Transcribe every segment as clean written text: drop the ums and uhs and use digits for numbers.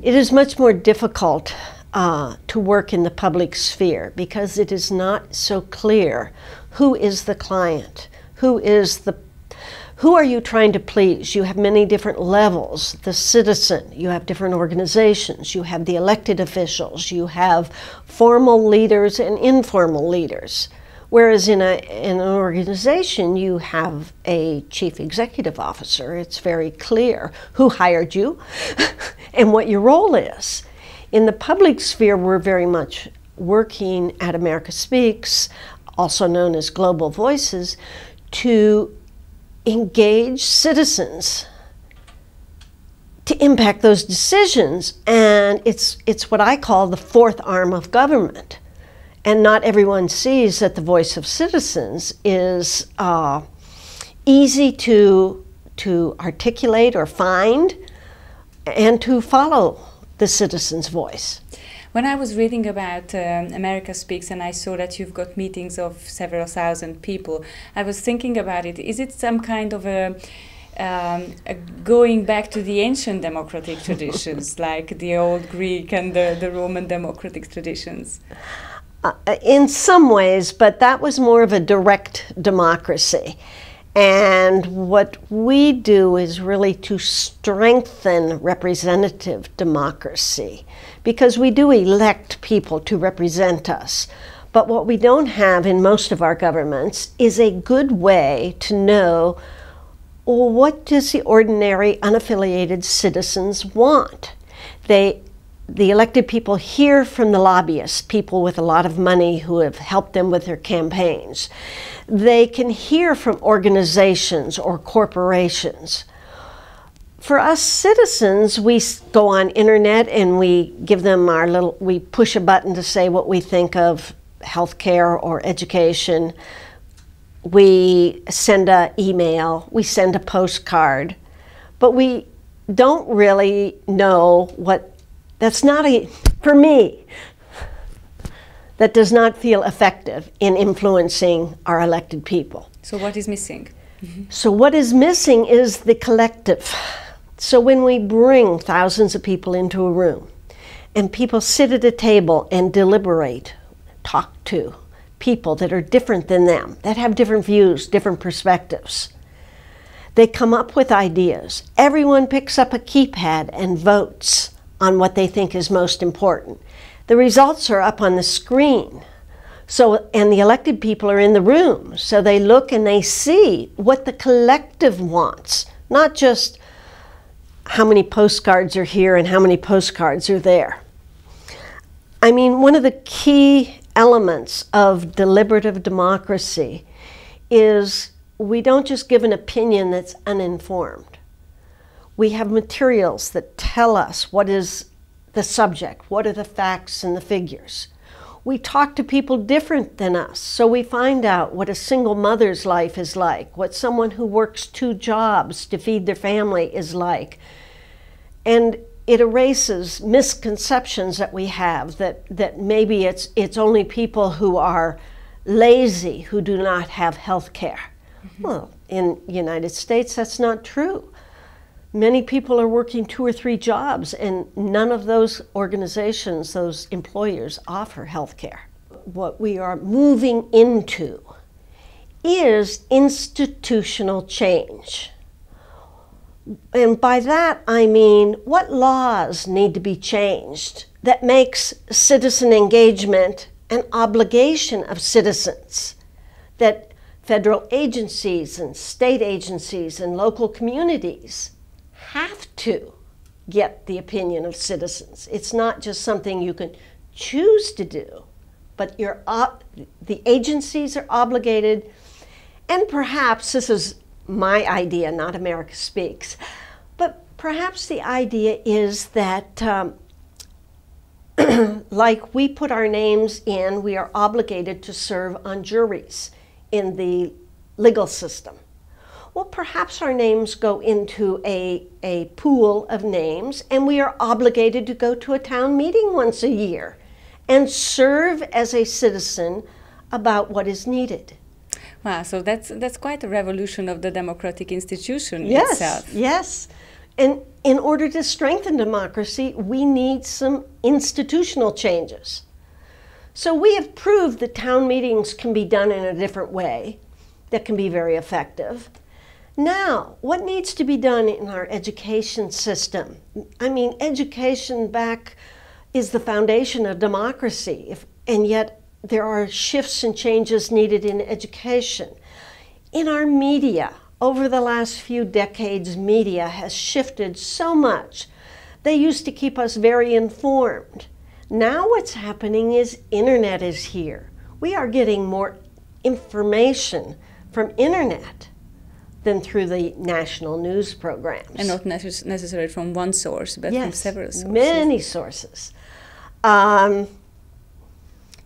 It is much more difficult to work in the public sphere because it is not so clear who is the client, who are you trying to please? You have many different levels. The citizen, you have different organizations, you have the elected officials, you have formal leaders and informal leaders. Whereas in an organization, you have a chief executive officer. It's very clear who hired you and what your role is. In the public sphere, we're very much working at America Speaks, also known as Global Voices, to engage citizens to impact those decisions. And it's what I call the fourth arm of government. And not everyone sees that the voice of citizens is easy to articulate or find and to follow the citizen's voice. When I was reading about America Speaks and I saw that you've got meetings of several thousand people, I was thinking about it. Is it some kind of a going back to the ancient democratic traditions, like the old Greek and the Roman democratic traditions? In some ways, but that was more of a direct democracy. And what we do is really to strengthen representative democracy, because we do elect people to represent us. But what we don't have in most of our governments is a good way to know, well, what does the ordinary unaffiliated citizens want? The elected people hear from the lobbyists, people with a lot of money who have helped them with their campaigns. They can hear from organizations or corporations. For us citizens, we go on internet and we give them we push a button to say what we think of healthcare or education. We send an email, we send a postcard, but we don't really know what. That's not for me, that does not feel effective in influencing our elected people. So what is missing? So what is missing is the collective. So when we bring thousands of people into a room and people sit at a table and deliberate, talk to people that are different than them, that have different views, different perspectives, they come up with ideas. Everyone picks up a keypad and votes on what they think is most important. The results are up on the screen. And the elected people are in the room. So they look and they see what the collective wants, not just how many postcards are here and how many postcards are there. I mean, one of the key elements of deliberative democracy is we don't just give an opinion that's uninformed. We have materials that tell us what is the subject, what are the facts and the figures. We talk to people different than us, so we find out what a single mother's life is like, what someone who works 2 jobs to feed their family is like. And it erases misconceptions that we have, that maybe it's only people who are lazy who do not have health care. Well, in the United States, that's not true. Many people are working 2 or 3 jobs, and none of those organizations, those employers, offer health care. What we are moving into is institutional change. And by that I mean, what laws need to be changed that makes citizen engagement an obligation of citizens, that federal agencies and state agencies and local communities have to get the opinion of citizens. It's not just something you can choose to do, but the agencies are obligated. And perhaps this is my idea, not America Speaks, but perhaps the idea is that like we put our names in, we are obligated to serve on juries in the legal system. Well, perhaps our names go into a pool of names, and we are obligated to go to a town meeting once a year and serve as a citizen about what is needed. Wow, so that's quite a revolution of the democratic institution itself. Yes. And in order to strengthen democracy, we need some institutional changes. So we have proved that town meetings can be done in a different way that can be very effective. Now, what needs to be done in our education system? I mean, education back is the foundation of democracy, and yet there are shifts and changes needed in education. In our media, over the last few decades, media has shifted so much. They used to keep us very informed. Now what's happening is internet is here. We are getting more information from internet than through the national news programs. And not necessarily from one source, but from several sources. Many sources.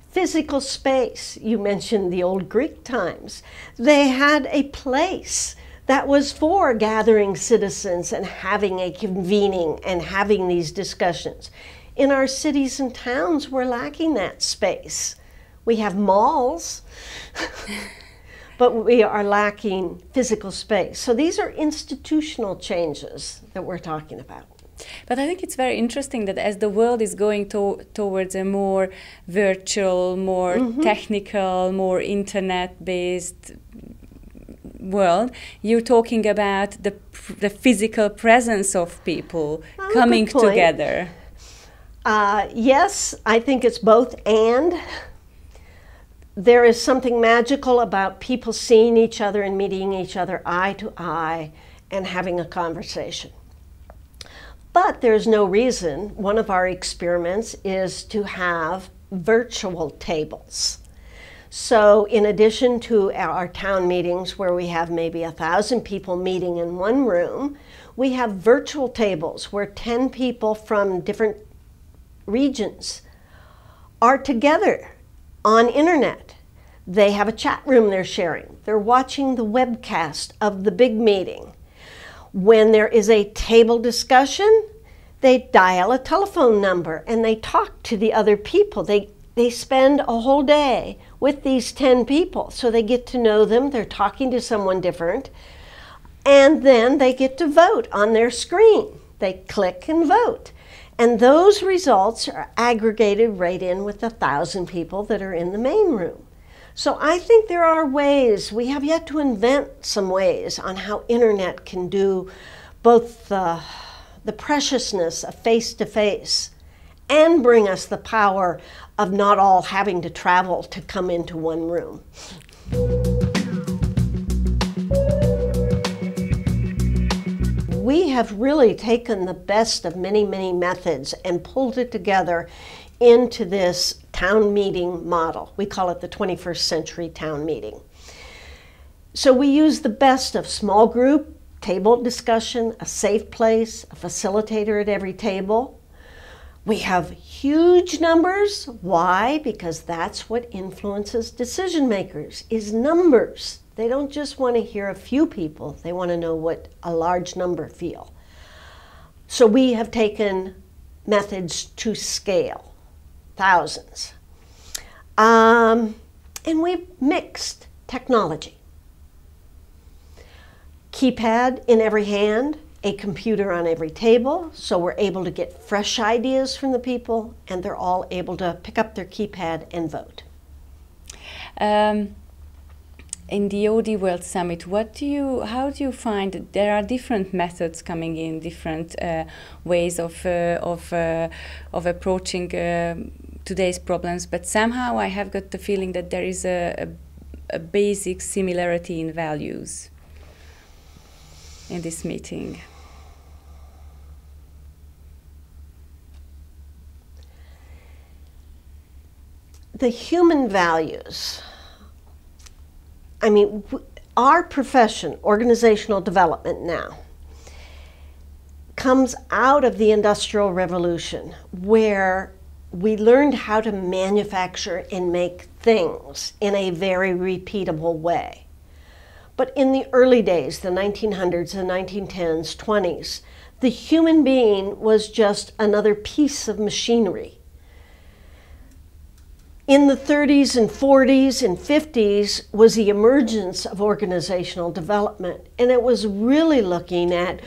Physical space, you mentioned the old Greek times. They had a place that was for gathering citizens and having a convening and having these discussions. In our cities and towns, we're lacking that space. We have malls, but we are lacking physical space. So these are institutional changes that we're talking about. But I think it's very interesting that as the world is going towards a more virtual, more technical, more internet-based world, you're talking about the physical presence of people coming together. Yes, I think it's both and. There is something magical about people seeing each other and meeting each other eye to eye and having a conversation. But there's no reason. One of our experiments is to have virtual tables. So in addition to our town meetings where we have maybe 1,000 people meeting in one room, we have virtual tables where 10 people from different regions are together on internet. They have a chat room they're sharing. They're watching the webcast of the big meeting. When there is a table discussion, they dial a telephone number and they talk to the other people. They spend a whole day with these 10 people, so they get to know them. They're talking to someone different, and then they get to vote on their screen. They click and vote. And those results are aggregated right in with the 1,000 people that are in the main room. So I think there are ways, we have yet to invent some ways on how internet can do both the preciousness of face-to-face and bring us the power of not all having to travel to come into one room. We have really taken the best of many, many methods and pulled it together into this town meeting model. We call it the 21st century town meeting. So we use the best of small group, table discussion, a safe place, a facilitator at every table. We have huge numbers. Why? Because that's what influences decision makers, is numbers. They don't just want to hear a few people, they want to know what a large number feel. So we have taken methods to scale, thousands. And we've mixed technology. Keypad in every hand, a computer on every table, so we're able to get fresh ideas from the people, and they're all able to pick up their keypad and vote. In the OD World Summit, how do you find that there are different methods coming in, different ways of approaching today's problems, but somehow I have got the feeling that there is a basic similarity in values in this meeting. The human values, I mean, our profession, organizational development now, comes out of the Industrial Revolution, where we learned how to manufacture and make things in a very repeatable way. But in the early days, the 1900s, the 1910s, 20s, the human being was just another piece of machinery. In the 30s and 40s and 50s was the emergence of organizational development, and it was really looking at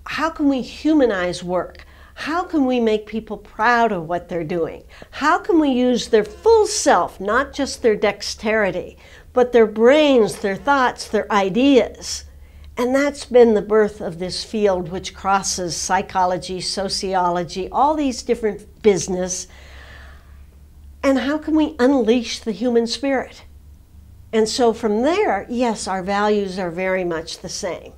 how can we humanize work? How can we make people proud of what they're doing? How can we use their full self, not just their dexterity, but their brains, their thoughts, their ideas? And that's been the birth of this field, which crosses psychology, sociology, all these different business. And how can we unleash the human spirit? And so from there, yes, our values are very much the same.